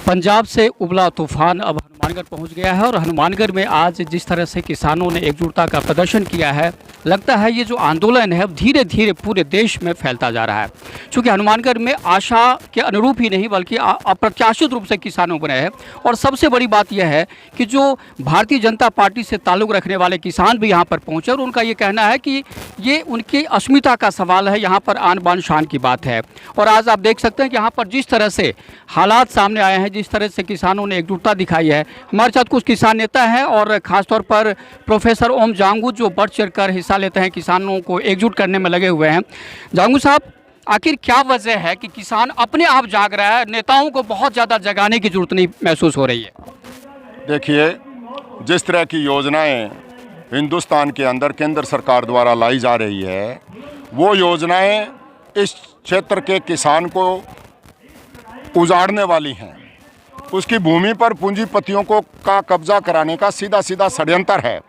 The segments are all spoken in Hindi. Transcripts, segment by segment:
पंजाब से उबला तूफान अब हनुमानगढ़ पहुंच गया है और हनुमानगढ़ में आज जिस तरह से किसानों ने एकजुटता का प्रदर्शन किया है, लगता है ये जो आंदोलन है अब धीरे धीरे पूरे देश में फैलता जा रहा है। क्योंकि हनुमानगढ़ में आशा के अनुरूप ही नहीं बल्कि अप्रत्याशित रूप से किसानों बने हैं। और सबसे बड़ी बात यह है कि जो भारतीय जनता पार्टी से ताल्लुक़ रखने वाले किसान भी यहाँ पर पहुँचे और उनका ये कहना है कि ये उनकी अस्मिता का सवाल है, यहाँ पर आन बान शान की बात है। और आज आप देख सकते हैं कि यहाँ पर जिस तरह से हालात सामने आए हैं, जिस तरह से किसानों ने एकजुटता दिखाई है। हमारे साथ कुछ किसान नेता हैं और ख़ासतौर पर प्रोफेसर ओम जांगू जो बढ़ चढ़ कर हिस्सा लेते हैं, किसानों को एकजुट करने में लगे हुए हैं। जांगू साहब, आखिर क्या वजह है कि किसान अपने आप जाग रहा है, नेताओं को बहुत ज़्यादा जगाने की जरूरत नहीं महसूस हो रही है? देखिए, जिस तरह की योजनाएं हिंदुस्तान के अंदर केंद्र सरकार द्वारा लाई जा रही है, वो योजनाएं इस क्षेत्र के किसान को उजाड़ने वाली हैं। उसकी भूमि पर पूंजीपतियों को का कब्जा कराने का सीधा सीधा षड्यंत्र है।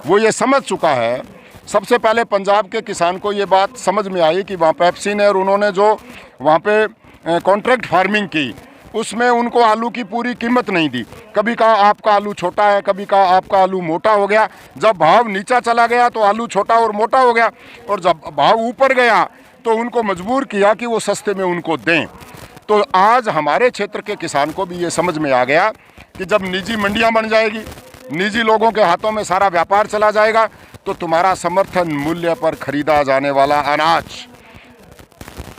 वो ये समझ चुका है। सबसे पहले पंजाब के किसान को ये बात समझ में आई कि वहाँ पेप्सी ने और उन्होंने जो वहाँ पे कॉन्ट्रैक्ट फार्मिंग की, उसमें उनको आलू की पूरी कीमत नहीं दी। कभी कहा आपका आलू छोटा है, कभी कहा आपका आलू मोटा हो गया। जब भाव नीचा चला गया तो आलू छोटा और मोटा हो गया, और जब भाव ऊपर गया तो उनको मजबूर किया कि वो सस्ते में उनको दें। तो आज हमारे क्षेत्र के किसान को भी ये समझ में आ गया कि जब निजी मंडियां बन जाएगी, निजी लोगों के हाथों में सारा व्यापार चला जाएगा, तो तुम्हारा समर्थन मूल्य पर खरीदा जाने वाला अनाज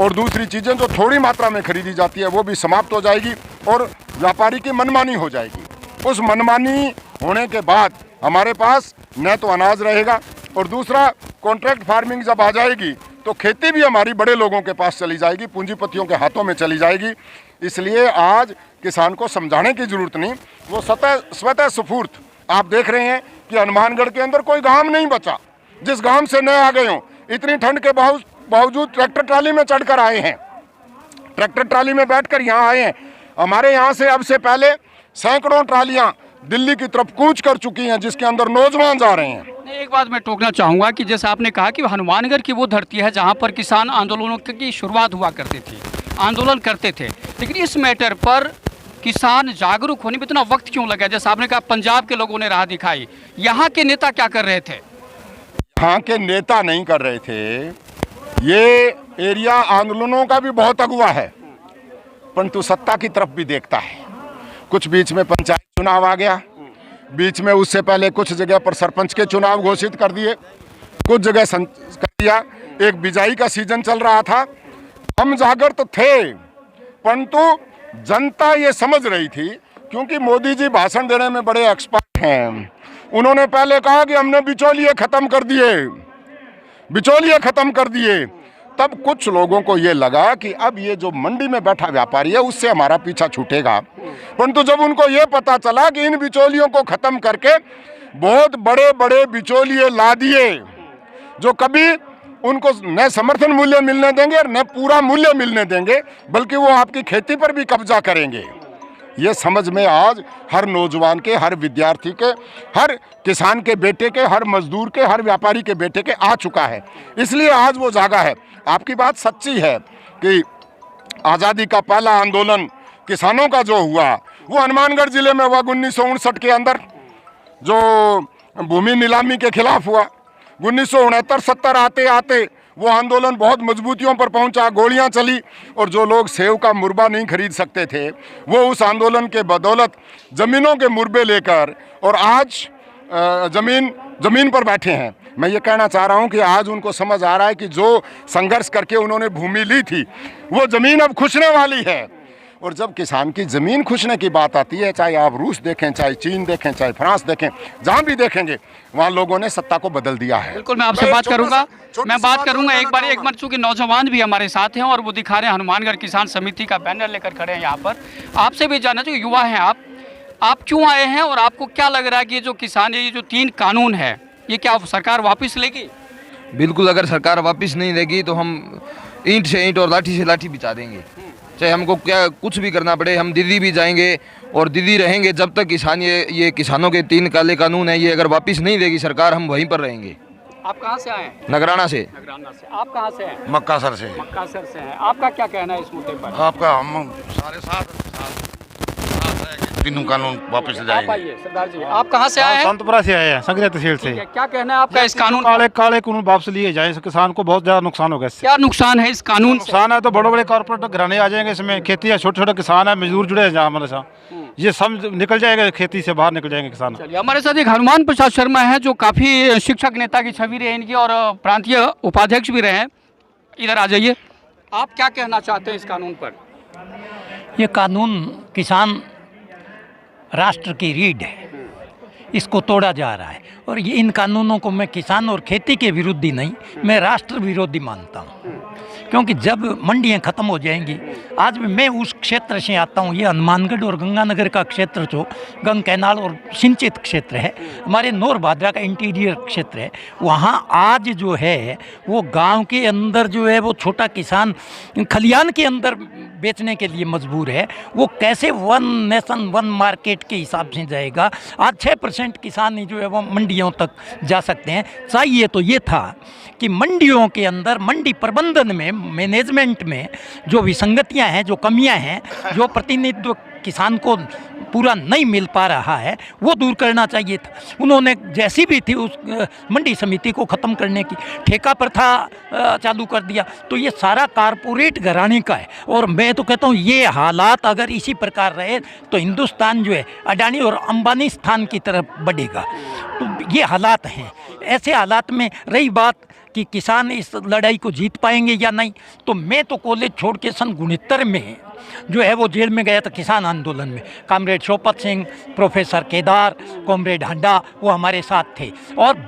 और दूसरी चीज़ें जो थोड़ी मात्रा में खरीदी जाती है वो भी समाप्त हो जाएगी और व्यापारी की मनमानी हो जाएगी। उस मनमानी होने के बाद हमारे पास न तो अनाज रहेगा, और दूसरा कॉन्ट्रैक्ट फार्मिंग जब आ जाएगी तो खेती भी हमारी बड़े लोगों के पास चली जाएगी, पूंजीपतियों के हाथों में चली जाएगी। इसलिए आज किसान को समझाने की ज़रूरत नहीं, वो स्वतः स्फूर्त आप देख रहे हैं कि हनुमानगढ़ के अंदर कोई गांव नहीं बचा जिस गांव से न आ गए हों। इतनी ठंड के बावजूद ट्रैक्टर ट्राली में चढ़कर आए हैं, ट्रैक्टर ट्राली में बैठकर यहाँ आए हैं। हमारे यहाँ से अब से पहले सैकड़ों ट्रालियाँ दिल्ली की तरफ कूच कर चुकी हैं, जिसके अंदर नौजवान जा रहे हैं। एक बात मैं टोकना चाहूँगा कि जैसे आपने कहा कि हनुमानगढ़ की वो धरती है जहाँ पर किसान आंदोलनों की शुरुआत हुआ करती थी, आंदोलन करते थे, लेकिन इस मैटर पर किसान जागरूक होने में इतना वक्त क्यों लगा? जैसे आपने कहा पंजाब के लोगों ने राह दिखाई, यहाँ के नेता क्या कर रहे थे? यहाँ के नेता नहीं कर रहे थे, ये एरिया आंदोलनों का भी बहुत अगुवा है, परंतु सत्ता की तरफ भी देखता है। कुछ बीच में पंचायत चुनाव आ गया, बीच में उससे पहले कुछ जगह पर सरपंच के चुनाव घोषित कर दिए, कुछ जगह कर दिया। एक बिजाई का सीजन चल रहा था। हम जागरूक थे, परंतु जनता ये समझ रही थी, क्योंकि मोदी जी भाषण देने में बड़े एक्सपर्ट हैं। उन्होंने पहले कहा कि हमने बिचौलिए खत्म कर दिए, बिचौलिए खत्म कर दिए। तब कुछ लोगों को ये लगा कि अब ये जो मंडी में बैठा व्यापारी है उससे हमारा पीछा छूटेगा, परंतु जब उनको ये पता चला कि इन बिचौलियों को खत्म करके बहुत बड़े बड़े बिचौलिए ला दिए जो कभी उनको न समर्थन मूल्य मिलने देंगे और न पूरा मूल्य मिलने देंगे, बल्कि वो आपकी खेती पर भी कब्जा करेंगे। ये समझ में आज हर नौजवान के, हर विद्यार्थी के, हर किसान के बेटे के, हर मजदूर के, हर व्यापारी के बेटे के आ चुका है। इसलिए आज वो जागा है। आपकी बात सच्ची है कि आज़ादी का पहला आंदोलन किसानों का जो हुआ वो हनुमानगढ़ जिले में हुआ 1959 के अंदर, जो भूमि नीलामी के खिलाफ हुआ। 1969-70 आते आते वो आंदोलन बहुत मजबूतियों पर पहुंचा, गोलियां चली, और जो लोग सेव का मुरबा नहीं खरीद सकते थे वो उस आंदोलन के बदौलत ज़मीनों के मुरबे लेकर और आज ज़मीन पर बैठे हैं। मैं ये कहना चाह रहा हूँ कि आज उनको समझ आ रहा है कि जो संघर्ष करके उन्होंने भूमि ली थी वो ज़मीन अब खुशने वाली है। और जब किसान की ज़मीन खुशने की बात आती है, चाहे आप रूस देखें, चाहे चीन देखें, चाहे फ्रांस देखें, जहाँ भी देखेंगे वहाँ लोगों ने सत्ता को बदल दिया है। बिल्कुल, मैं आपसे बात करूँगा, एक बार चूँकि नौजवान भी हमारे साथ हैं और वो दिखा रहे हैं हनुमानगढ़ किसान समिति का बैनर लेकर खड़े हैं यहाँ पर। आपसे भी जानना चाहिए, युवा हैं आप क्यों आए हैं और आपको क्या लग रहा है कि ये जो किसान, ये जो 3 कानून है, ये क्या सरकार वापस लेगी? बिल्कुल, अगर सरकार वापस नहीं लेगी तो हम ईंट से ईंट और लाठी से लाठी बिछा देंगे। चाहे हमको क्या कुछ भी करना पड़े, हम दिल्ली भी जाएंगे और दिल्ली रहेंगे जब तक किसान ये किसानों के 3 काले कानून है ये अगर वापस नहीं देगी सरकार, हम वहीं पर रहेंगे। आप कहाँ से आए? नगराना से। आप कहाँ से हैं? मक्कासर से। मक्कासर से हैं। आपका क्या कहना है इस मुद्दे पर? आपका हम सारे साथ तीनों कानून वापस आप जाएंगे। आइए सरदार जी, आप कहाँ से आए हैं? संतपुरा से आए हैं, संग्रह तहसील से। क्या कहना है आपका इस कानून? काले काले कानून वापस लिए जाए, किसान को बहुत ज्यादा नुकसान होगा इससे। क्या नुकसान है इस कानून से? नुकसान है तो बड़े बड़े कॉर्पोरेट घराने आ जाएंगे इसमें, खेती है, छोटे छोटे किसान है, मजदूर जुड़े हैं जहाँ हमारे साथ, ये सब निकल जाएगा, खेती से बाहर निकल जाएंगे किसान। चलिए, हमारे साथ एक हनुमान प्रसाद शर्मा है जो काफ़ी शिक्षक नेता की छवि रहे इनकी और प्रांतीय उपाध्यक्ष भी रहे हैं। इधर आ जाइए, आप क्या कहना चाहते हैं इस कानून पर? ये कानून किसान राष्ट्र की रीढ़ है, इसको तोड़ा जा रहा है। और ये इन कानूनों को मैं किसान और खेती के विरोधी नहीं, मैं राष्ट्र विरोधी मानता हूँ। क्योंकि जब मंडियाँ ख़त्म हो जाएंगी, आज भी मैं उस क्षेत्र से आता हूँ, ये हनुमानगढ़ और गंगानगर का क्षेत्र जो गंग कैनाल और सिंचित क्षेत्र है, हमारे नौर भादरा का इंटीरियर क्षेत्र है, वहाँ आज जो है वो गांव के अंदर जो है वो छोटा किसान खलियान के अंदर बेचने के लिए मजबूर है। वो कैसे वन नेशन वन मार्केट के हिसाब से जाएगा? आज 6% किसान ही जो है वो मंडियों तक जा सकते हैं। चाहिए तो ये था कि मंडियों के अंदर मंडी प्रबंधन में, मैनेजमेंट में जो विसंगतियां हैं, जो कमियां हैं, जो प्रतिनिधित्व किसान को पूरा नहीं मिल पा रहा है, वो दूर करना चाहिए था। उन्होंने जैसी भी थी उस मंडी समिति को ख़त्म करने की ठेका प्रथा चालू कर दिया। तो ये सारा कारपोरेट घराने का है। और मैं तो कहता हूँ ये हालात अगर इसी प्रकार रहे तो हिंदुस्तान जो है अडानी और अंबानी स्थान की तरफ बढ़ेगा। तो ये हालात हैं। ऐसे हालात में रही बात कि किसान इस लड़ाई को जीत पाएंगे या नहीं, तो मैं तो कॉलेज छोड़ के सन 69 में जो है वो जेल में गया था किसान आंदोलन में। Comrade Shopat Singh, professor Kedar, comrade Hadda वो हमारे साथ थे और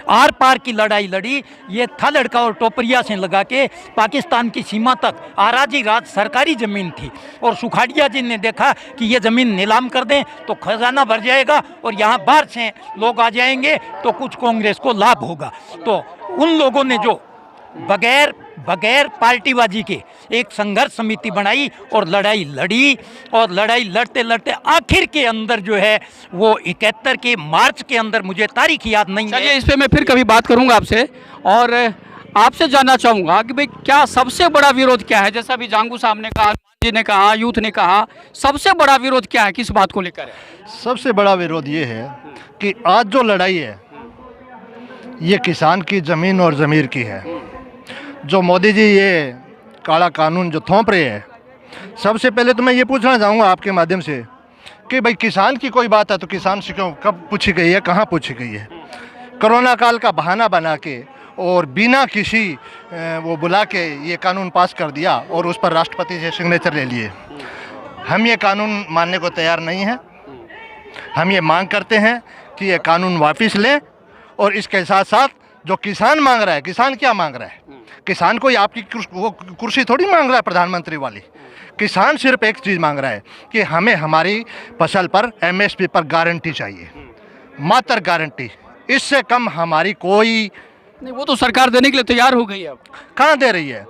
आर पार की लड़ाई लड़ी। ये था लड़का और टोपरिया से लगा के पाकिस्तान की सीमा तक आराजी राज सरकारी ज़मीन थी और सुखाड़िया जी ने देखा कि ये ज़मीन नीलाम कर दें तो खजाना भर जाएगा और यहाँ बाहर से लोग आ जाएंगे तो कुछ कांग्रेस को लाभ होगा। तो उन लोगों ने जो बगैर पार्टीबाजी के एक संघर्ष समिति बनाई और लड़ाई लड़ी और लड़ाई लड़ते लड़ते आखिर के अंदर जो है वो 71 के मार्च के अंदर, मुझे तारीख याद नहीं है। चलिए, इस पे मैं फिर कभी बात करूंगा आपसे और आपसे जानना चाहूँगा कि भाई क्या सबसे बड़ा विरोध क्या है? जैसा भी जांगू साहब ने कहा, हनुमान जी ने कहा, यूथ ने कहा, सबसे बड़ा विरोध क्या है, किस बात को लेकर है? सबसे बड़ा विरोध ये है कि आज जो लड़ाई है ये किसान की ज़मीन और ज़मीर की है। जो मोदी जी ये काला कानून जो थोप रहे हैं, सबसे पहले तो मैं ये पूछना चाहूँगा आपके माध्यम से कि भाई किसान की कोई बात है तो किसान से क्यों, कब पूछी गई है, कहाँ पूछी गई है? कोरोना काल का बहाना बना के और बिना किसी वो बुला के ये कानून पास कर दिया और उस पर राष्ट्रपति से सिग्नेचर ले लिए। हम ये कानून मानने को तैयार नहीं हैं। हम ये मांग करते हैं कि ये कानून वापस लें और इसके साथ साथ जो किसान मांग रहा है, किसान क्या मांग रहा है? किसान कोई आपकी वो कुर्सी थोड़ी मांग रहा है प्रधानमंत्री वाली। किसान सिर्फ एक चीज़ मांग रहा है कि हमें हमारी फसल पर MSP पर गारंटी चाहिए, मात्र गारंटी। इससे कम हमारी कोई नहीं, वो तो सरकार देने के लिए तैयार हो गई है। अब कहाँ दे रही है?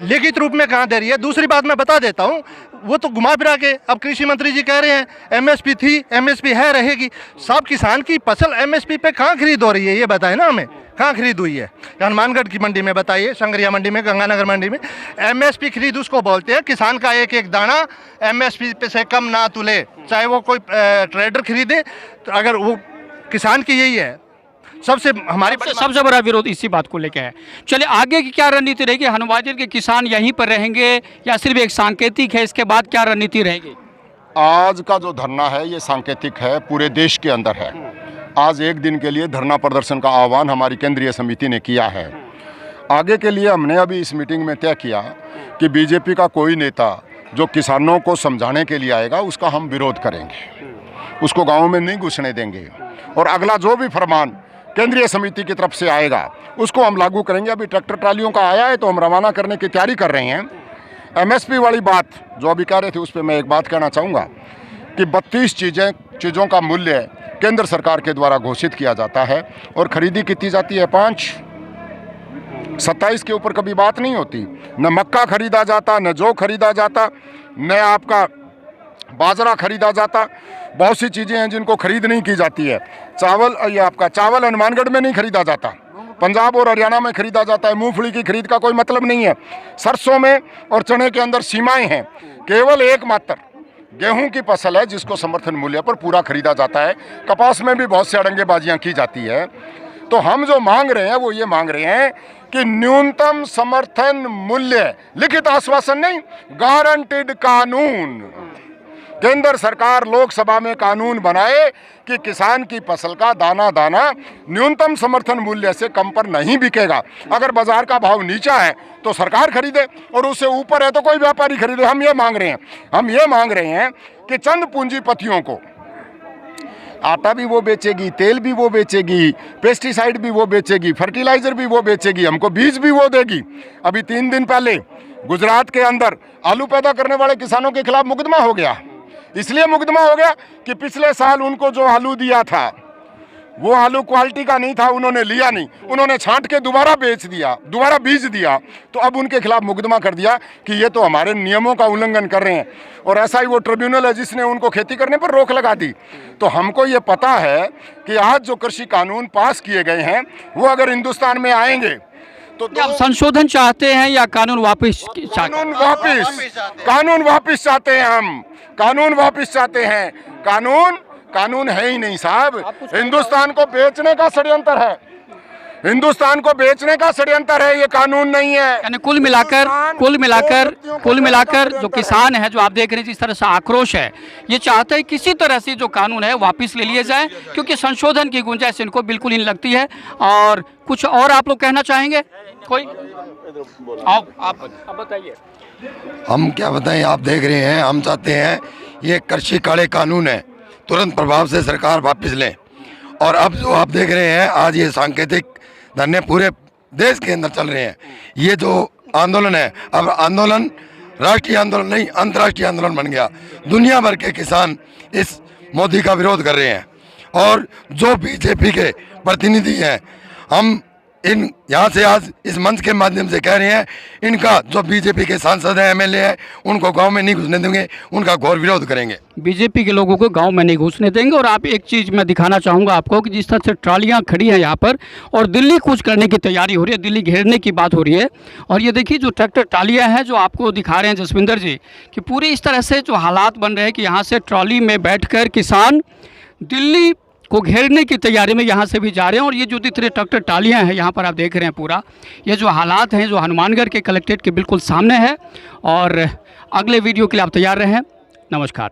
लिखित रूप में कहाँ दे रही है? दूसरी बात मैं बता देता हूँ, वो तो घुमा फिरा के अब कृषि मंत्री जी कह रहे हैं MSP थी, MSP है, रहेगी। सब किसान की फसल MSP पे कहाँ खरीद हो रही है ये बताए ना हमें, कहाँ खरीद हुई है? हनुमानगढ़ की मंडी में बताइए, संगरिया मंडी में, गंगानगर मंडी में। MSP खरीद उसको बोलते हैं किसान का एक एक दाना MSP पे से कम ना तुले, चाहे वो कोई ट्रेडर खरीदे। तो अगर वो किसान की यही है सबसे हमारी सबसे बड़ा विरोध इसी बात को लेकर है। चलिए, आगे की क्या रणनीति रहेगी? हनुमानगढ़ के किसान यहीं पर रहेंगे या सिर्फ एक सांकेतिक है? इसके बाद क्या रणनीति रहेगी? आज का जो धरना है ये सांकेतिक है, पूरे देश के अंदर है। आज एक दिन के लिए धरना प्रदर्शन का आह्वान हमारी केंद्रीय समिति ने किया है। आगे के लिए हमने अभी इस मीटिंग में तय किया कि बीजेपी का कोई नेता जो किसानों को समझाने के लिए आएगा उसका हम विरोध करेंगे, उसको गाँव में नहीं घुसने देंगे और अगला जो भी फरमान केंद्रीय समिति की तरफ से आएगा उसको हम लागू करेंगे। अभी ट्रैक्टर ट्रालियों का आया है तो हम रवाना करने की तैयारी कर रहे हैं। MSP वाली बात जो अभी कह रहे थे उस पर मैं एक बात कहना चाहूँगा कि 32 चीज़ों का मूल्य केंद्र सरकार के द्वारा घोषित किया जाता है और खरीदी की जाती है 5। 27 के ऊपर कभी बात नहीं होती। न मक्का खरीदा जाता, न जौ खरीदा जाता, न आपका बाजरा खरीदा जाता। बहुत सी चीज़ें हैं जिनको खरीद नहीं की जाती है। चावल, ये आपका चावल हनुमानगढ़ में नहीं खरीदा जाता, पंजाब और हरियाणा में खरीदा जाता है। मूंगफली की खरीद का कोई मतलब नहीं है। सरसों में और चने के अंदर सीमाएं हैं। केवल एकमात्र गेहूं की फसल है जिसको समर्थन मूल्य पर पूरा खरीदा जाता है। कपास में भी बहुत से अड़ंगेबाजियां की जाती है। तो हम जो मांग रहे हैं वो ये मांग रहे हैं कि न्यूनतम समर्थन मूल्य, लिखित आश्वासन नहीं, गारंटीड कानून। केंद्र सरकार लोकसभा में कानून बनाए कि किसान की फसल का दाना दाना न्यूनतम समर्थन मूल्य से कम पर नहीं बिकेगा। अगर बाजार का भाव नीचा है तो सरकार खरीदे और उससे ऊपर है तो कोई व्यापारी खरीदे। हम ये मांग रहे हैं कि चंद पूंजीपतियों को आटा भी वो बेचेगी, तेल भी वो बेचेगी, पेस्टिसाइड भी वो बेचेगी, फर्टिलाइजर भी वो बेचेगी, हमको बीज भी वो देगी। अभी 3 दिन पहले गुजरात के अंदर आलू पैदा करने वाले किसानों के खिलाफ मुकदमा हो गया। इसलिए मुकदमा हो गया कि पिछले साल उनको जो आलू दिया था वो आलू क्वालिटी का नहीं था, उन्होंने लिया नहीं, उन्होंने छांट के दोबारा बेच दिया, दोबारा बीज दिया। तो अब उनके खिलाफ मुकदमा कर दिया कि ये तो हमारे नियमों का उल्लंघन कर रहे हैं। और ऐसा ही वो ट्रिब्यूनल है जिसने उनको खेती करने पर रोक लगा दी। तो हमको ये पता है कि आज जो कृषि कानून पास किए गए हैं वो अगर हिंदुस्तान में आएंगे तो आप संशोधन चाहते हैं या कानून वापस? कानून वापस चाहते हैं हम, कानून वापस चाहते हैं। कानून है ही नहीं साहब। हिंदुस्तान को बेचने का षड्यंत्र है, हिंदुस्तान को बेचने का षड्यंत्र है, ये कानून नहीं है। यानी कुल मिलाकर जो किसान है, जो आप देख रहे हैं जिस तरह से आक्रोश है, ये चाहते हैं किसी तरह से जो कानून है वापस ले लिए जाए, क्योंकि संशोधन की गुंजाइश इनको बिल्कुल ही नहीं लगती है। और कुछ और आप लोग कहना चाहेंगे? कोई आप बताइए। हम क्या बताएं, आप देख रहे हैं, हम चाहते हैं ये कृषि काले कानून है तुरंत प्रभाव से सरकार वापस लें। और अब जो आप देख रहे हैं आज ये सांकेतिक धरने पूरे देश के अंदर चल रहे हैं। ये जो आंदोलन है, अब आंदोलन राष्ट्रीय आंदोलन नहीं अंतर्राष्ट्रीय आंदोलन बन गया। दुनिया भर के किसान इस मोदी का विरोध कर रहे हैं। और जो बीजेपी के प्रतिनिधि हैं, हम इन यहाँ से आज इस मंच के माध्यम से कह रहे हैं, इनका जो बीजेपी के सांसद हैं, एमएलए हैं, उनको गांव में नहीं घुसने देंगे, उनका घोर विरोध करेंगे। बीजेपी के लोगों को गांव में नहीं घुसने देंगे। और आप एक चीज़ मैं दिखाना चाहूँगा आपको कि जिस तरह से ट्रालियाँ खड़ी हैं यहाँ पर और दिल्ली कूच करने की तैयारी हो रही है, दिल्ली घेरने की बात हो रही है। और ये देखिए जो ट्रैक्टर ट्रालियाँ हैं जो आपको दिखा रहे हैं जसविंदर जी, कि पूरी इस तरह से जो हालात बन रहे हैं कि यहाँ से ट्रॉली में बैठकर किसान दिल्ली को घेरने की तैयारी में यहाँ से भी जा रहे हैं। और ये जो दिख रहे ट्रैक्टर ट्रालियाँ हैं यहाँ पर आप देख रहे हैं, पूरा ये जो हालात हैं जो हनुमानगढ़ के कलेक्ट्रेट के बिल्कुल सामने है। और अगले वीडियो के लिए आप तैयार रहें। नमस्कार।